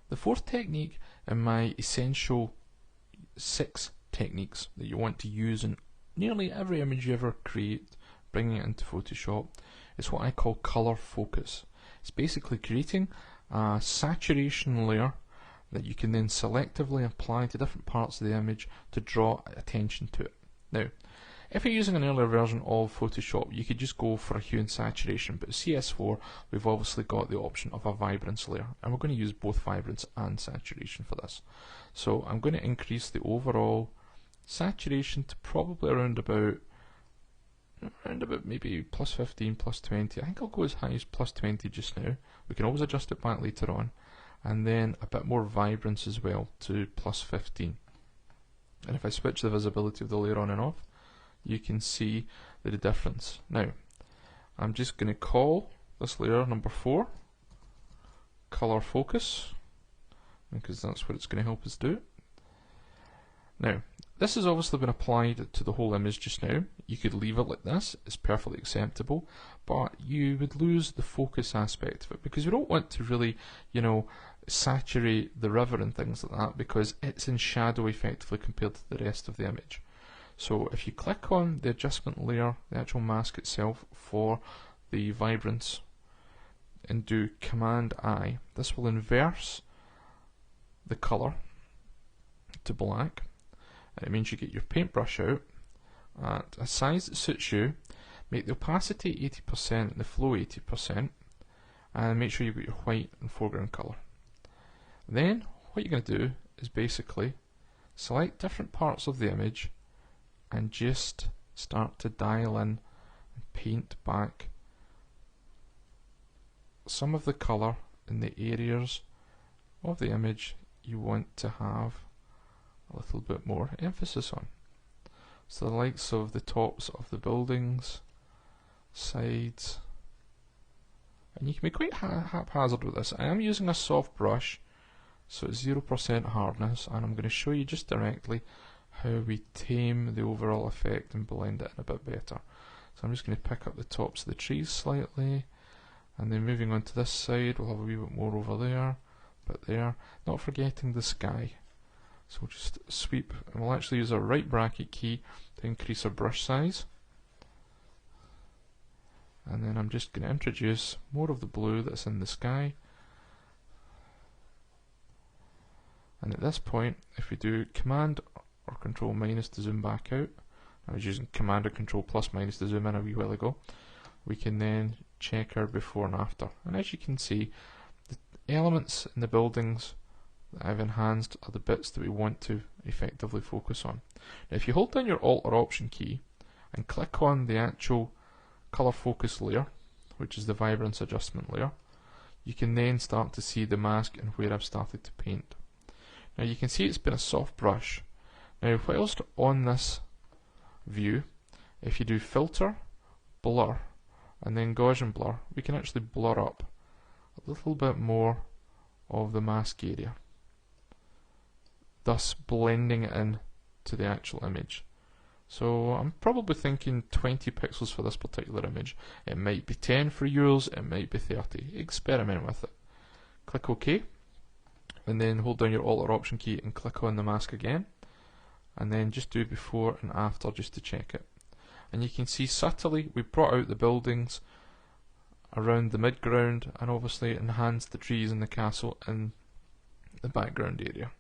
The fourth technique in my essential 6 techniques that you want to use in nearly every image you ever create, bringing it into Photoshop, is what I call color focus. It's basically creating a saturation layer that you can then selectively apply to different parts of the image to draw attention to it. Now, if you're using an earlier version of Photoshop, you could just go for a hue and saturation, but cs4 we've obviously got the option of a vibrance layer, and we're going to use both vibrance and saturation for this. So I'm going to increase the overall saturation to probably around about maybe plus 15, plus 20. I think I'll go as high as plus 20 just now. We can always adjust it back later on. And then a bit more vibrance as well to plus 15. And if I switch the visibility of the layer on and off, you can see the difference. Now, I'm just going to call this layer number 4 color focus, because that's what it's going to help us do. Now, this has obviously been applied to the whole image just now. You could leave it like this, it's perfectly acceptable, but you would lose the focus aspect of it, because we don't want to really, saturate the river and things like that, because it's in shadow effectively compared to the rest of the image. So if you click on the adjustment layer, the actual mask itself for the vibrance, and do Command I, this will inverse the color to black. It means you get your paintbrush out at a size that suits you, make the opacity 80% and the flow 80%, and make sure you've got your white and foreground colour. Then what you're going to do is basically select different parts of the image and just start to dial in and paint back some of the colour in the areas of the image you want to have a little bit more emphasis on. So the likes of the tops of the buildings, sides, and you can be quite haphazard with this. I am using a soft brush, so it's 0% hardness, and I'm going to show you just directly how we tame the overall effect and blend it in a bit better. So I'm just going to pick up the tops of the trees slightly, and then moving on to this side we'll have a wee bit more over there, but there, not forgetting the sky. So we'll just sweep, and we'll actually use our right bracket key to increase our brush size. And then I'm just going to introduce more of the blue that's in the sky. And at this point, if we do Command or Control minus to zoom back out, I was using Command or Control plus minus to zoom in a wee while ago, we can then check our before and after. And as you can see, the elements in the buildings that I've enhanced are the bits that we want to effectively focus on. Now if you hold down your Alt or Option key and click on the actual color focus layer, which is the vibrance adjustment layer, you can then start to see the mask and where I've started to paint. Now you can see it's been a soft brush. Now whilst on this view, if you do Filter, Blur, and then Gaussian Blur, we can actually blur up a little bit more of the mask area, thus blending it in to the actual image. So I'm probably thinking 20 pixels for this particular image. It might be 10 for yours, it might be 30. Experiment with it. Click OK, and then hold down your Alt or Option key and click on the mask again, and then just do before and after just to check it. And you can see subtly we brought out the buildings around the midground and obviously enhanced the trees and the castle in the background area.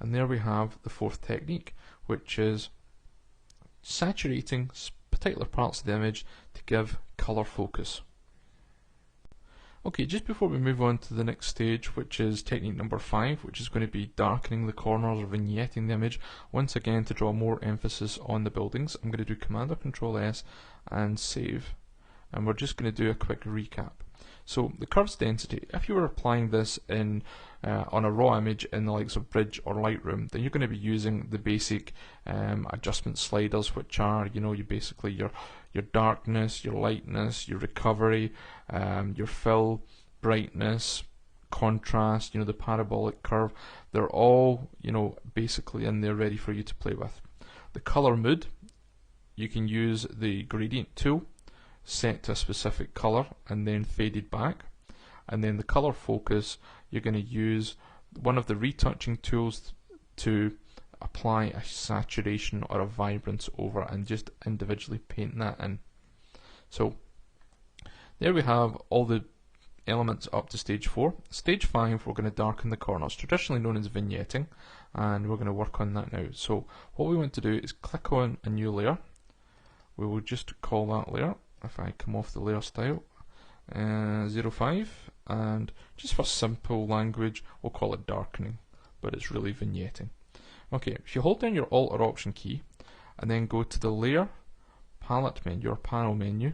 And there we have the fourth technique, which is saturating particular parts of the image to give colour focus. Okay, just before we move on to the next stage, which is technique number 5, which is going to be darkening the corners or vignetting the image, once again to draw more emphasis on the buildings, I'm going to do Command or Control S and save. And we're just going to do a quick recap. So the curves density, if you were applying this in on a raw image in the likes of Bridge or Lightroom, then you're going to be using the basic adjustment sliders, which are, you basically your darkness, your lightness, your recovery, your fill, brightness, contrast, the parabolic curve. They're all, basically in there ready for you to play with. The color mood, you can use the gradient tool, set to a specific color and then faded back. and then the color focus, you're going to use one of the retouching tools to apply a saturation or a vibrance over and just individually paint that in. So there we have all the elements up to stage 4. Stage 5, we're going to darken the corners, traditionally known as vignetting, and we're going to work on that now. So what we want to do is click on a new layer. We will just call that layer, if I come off the layer style, 05, and just for simple language we'll call it darkening, but it's really vignetting. Okay, if you hold down your Alt or Option key and then go to the layer palette menu or panel menu,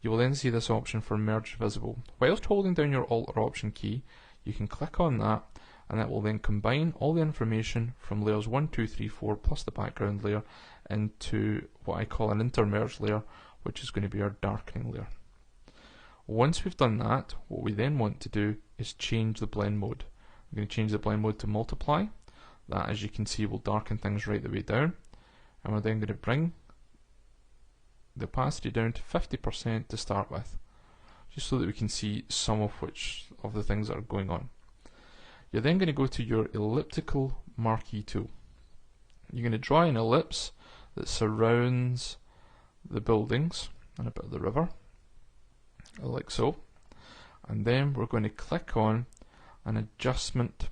you will then see this option for merge visible. Whilst holding down your Alt or Option key, you can click on that, and that will then combine all the information from layers 1, 2, 3, 4 plus the background layer into what I call an intermerge layer, which is going to be our darkening layer. Once we've done that, what we then want to do is change the blend mode. I'm going to change the blend mode to multiply. That, as you can see, will darken things right the way down, and we're then going to bring the opacity down to 50% to start with, just so that we can see some of the things that are going on. You're then going to go to your elliptical marquee tool. You're going to draw an ellipse that surrounds the buildings and a bit of the river, like so, and then we're going to click on an adjustment,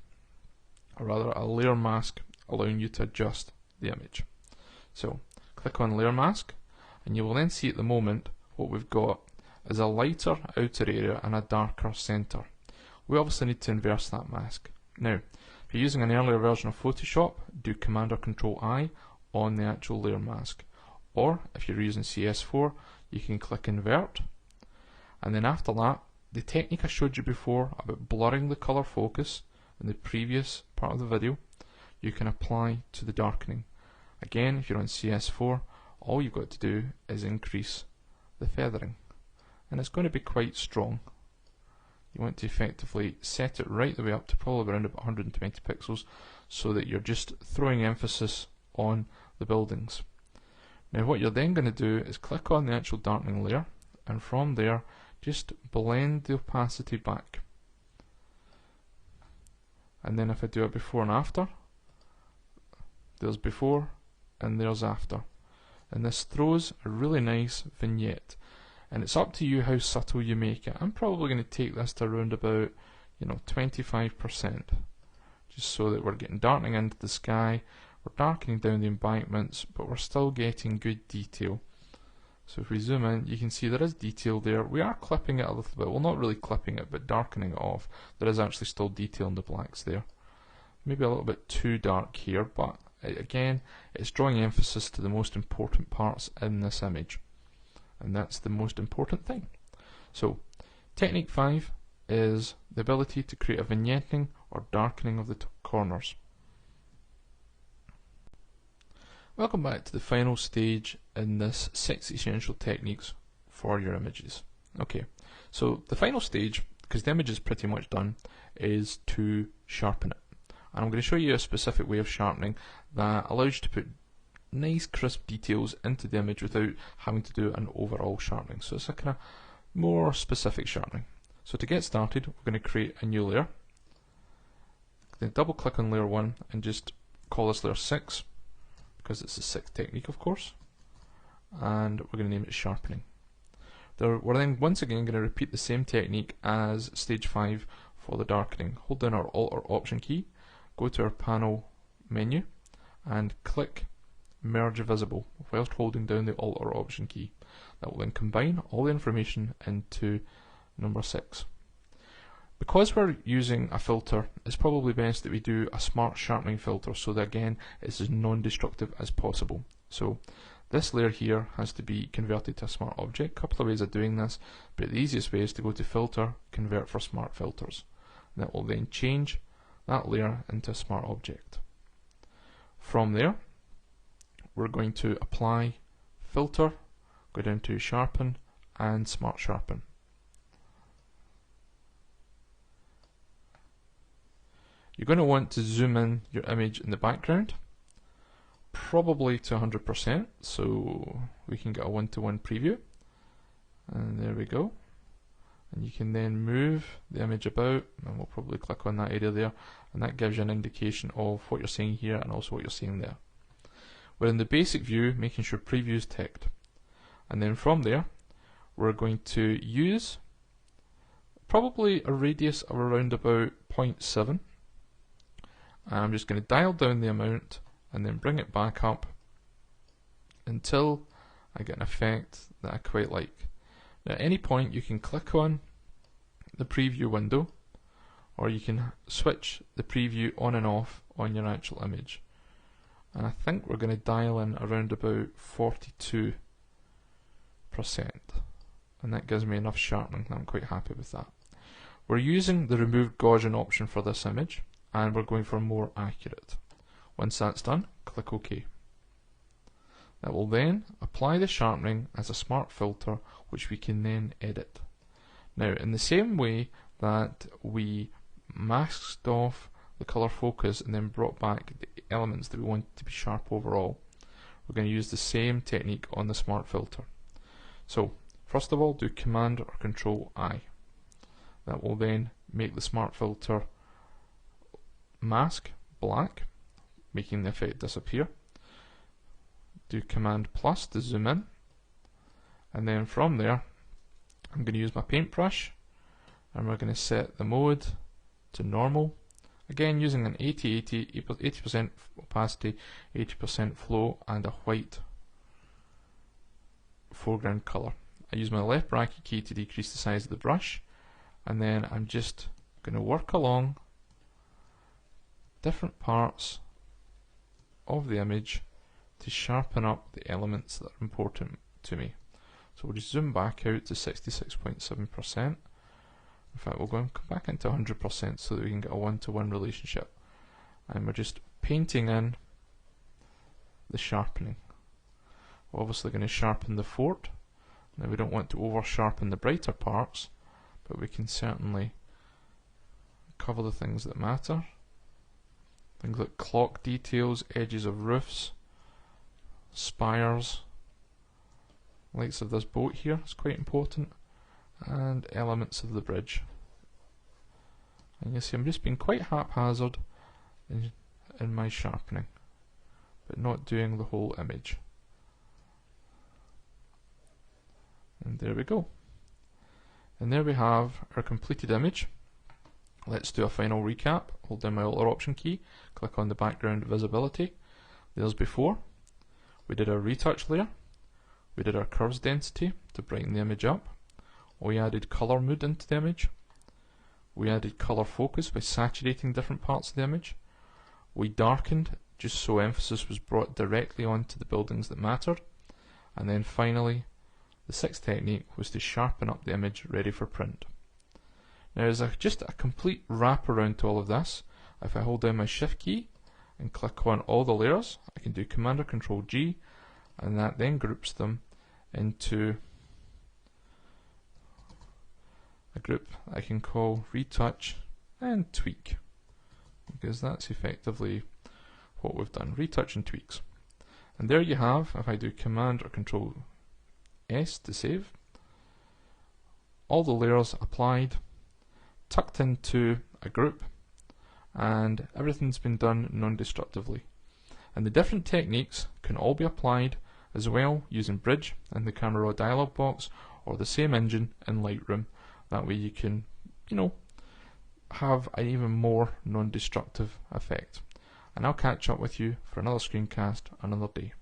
or rather a layer mask, allowing you to adjust the image. So click on layer mask, and you will then see at the moment what we've got is a lighter outer area and a darker centre. We obviously need to inverse that mask. Now, if you're using an earlier version of Photoshop, do Command or Control I on the actual layer mask. Or, if you're using cs4, you can click invert, and then after that, the technique I showed you before about blurring the colour focus in the previous part of the video, you can apply to the darkening. Again, if you're on cs4, all you've got to do is increase the feathering, and it's going to be quite strong. You want to effectively set it right the way up to probably around about 120 pixels, so that you're just throwing emphasis on the buildings. Now what you're then going to do is click on the actual darkening layer, and from there just blend the opacity back. And then if I do it before and after, there's before and there's after. And this throws a really nice vignette. And it's up to you how subtle you make it. I'm probably going to take this to around about 25%, just so that we're getting darkening into the sky, we're darkening down the embankments, but we're still getting good detail. So if we zoom in, you can see there is detail there. We are clipping it a little bit, well, not really clipping it, but darkening it off. There is actually still detail in the blacks there. Maybe a little bit too dark here, but again, it's drawing emphasis to the most important parts in this image, and that's the most important thing. So technique 5 is the ability to create a vignetting or darkening of the corners. Welcome back to the final stage in this 6 essential techniques for your images. Okay, so the final stage, because the image is pretty much done, is to sharpen it. And I'm going to show you a specific way of sharpening that allows you to put nice crisp details into the image without having to do an overall sharpening. So it's a kind of more specific sharpening. So to get started, we're going to create a new layer. Then double click on layer 1 and just call this layer 6, because it's the 6th technique, of course. And we're going to name it sharpening. We're then once again going to repeat the same technique as stage 5 for the darkening. Hold down our Alt or Option key, go to our panel menu, and click merge visible whilst holding down the Alt or Option key. That will then combine all the information into number 6. Because we're using a filter, it's probably best that we do a smart sharpening filter, so that again it's as non-destructive as possible. So this layer here has to be converted to a smart object. A couple of ways of doing this, but the easiest way is to go to Filter, Convert for Smart Filters. And that will then change that layer into a smart object. From there, we're going to apply Filter, go down to Sharpen, and Smart Sharpen. You're going to want to zoom in your image in the background, probably to 100%, so we can get a one-to-one preview. And there we go. and you can then move the image about, and we'll probably click on that area there, and that gives you an indication of what you're seeing here and also what you're seeing there. We're in the basic view, making sure preview is ticked, and then from there we're going to use probably a radius of around about 0.7, and I'm just going to dial down the amount and then bring it back up until I get an effect that I quite like. Now at any point you can click on the preview window, or you can switch the preview on and off on your actual image, and I think we're going to dial in around about 42%, and that gives me enough sharpening. I'm quite happy with that. We're using the remove Gaussian option for this image, and we're going for more accurate. Once that's done, click OK. That will then apply the sharpening as a smart filter, which we can then edit. Now, in the same way that we masked off the color focus and then brought back the elements that we want to be sharp overall, we're going to use the same technique on the smart filter. So, first of all, do Command or Control I. That will then make the smart filter mask black, making the effect disappear. Do Command plus to zoom in, and then from there I'm going to use my paintbrush, and we're going to set the mode to normal, again using an 80% opacity, 80% flow, and a white foreground colour. I use my left bracket key to decrease the size of the brush, and then I'm just going to work along different parts of the image to sharpen up the elements that are important to me. So we'll just zoom back out to 66.7%. In fact, we'll go and come back into 100% so that we can get a one-to-one relationship. And we're just painting in the sharpening. We're obviously going to sharpen the fort. Now we don't want to over sharpen the brighter parts, but we can certainly cover the things that matter. Things like clock details, edges of roofs, spires, lights of this boat here is quite important, and elements of the bridge. And you see I'm just being quite haphazard in my sharpening, but not doing the whole image. And there we go. And there we have our completed image. Let's do a final recap. Hold down my Alt or Option key, click on the background visibility. There's before. We did our retouch layer. We did our curves density to brighten the image up. We added color mood into the image. We added color focus by saturating different parts of the image. We darkened just so emphasis was brought directly onto the buildings that mattered. And then finally, the sixth technique was to sharpen up the image ready for print. Now as just a complete wrap around to all of this, if I hold down my Shift key and click on all the layers, I can do Command or Control G, and that then groups them into a group I can call Retouch and Tweak, because that's effectively what we've done, retouch and tweaks. And there you have, if I do Command or Control S to save, all the layers applied, tucked into a group, and everything's been done non-destructively. And the different techniques can all be applied as well using Bridge in the Camera Raw dialog box, or the same engine in Lightroom. That way you can, have an even more non-destructive effect. And I'll catch up with you for another screencast another day.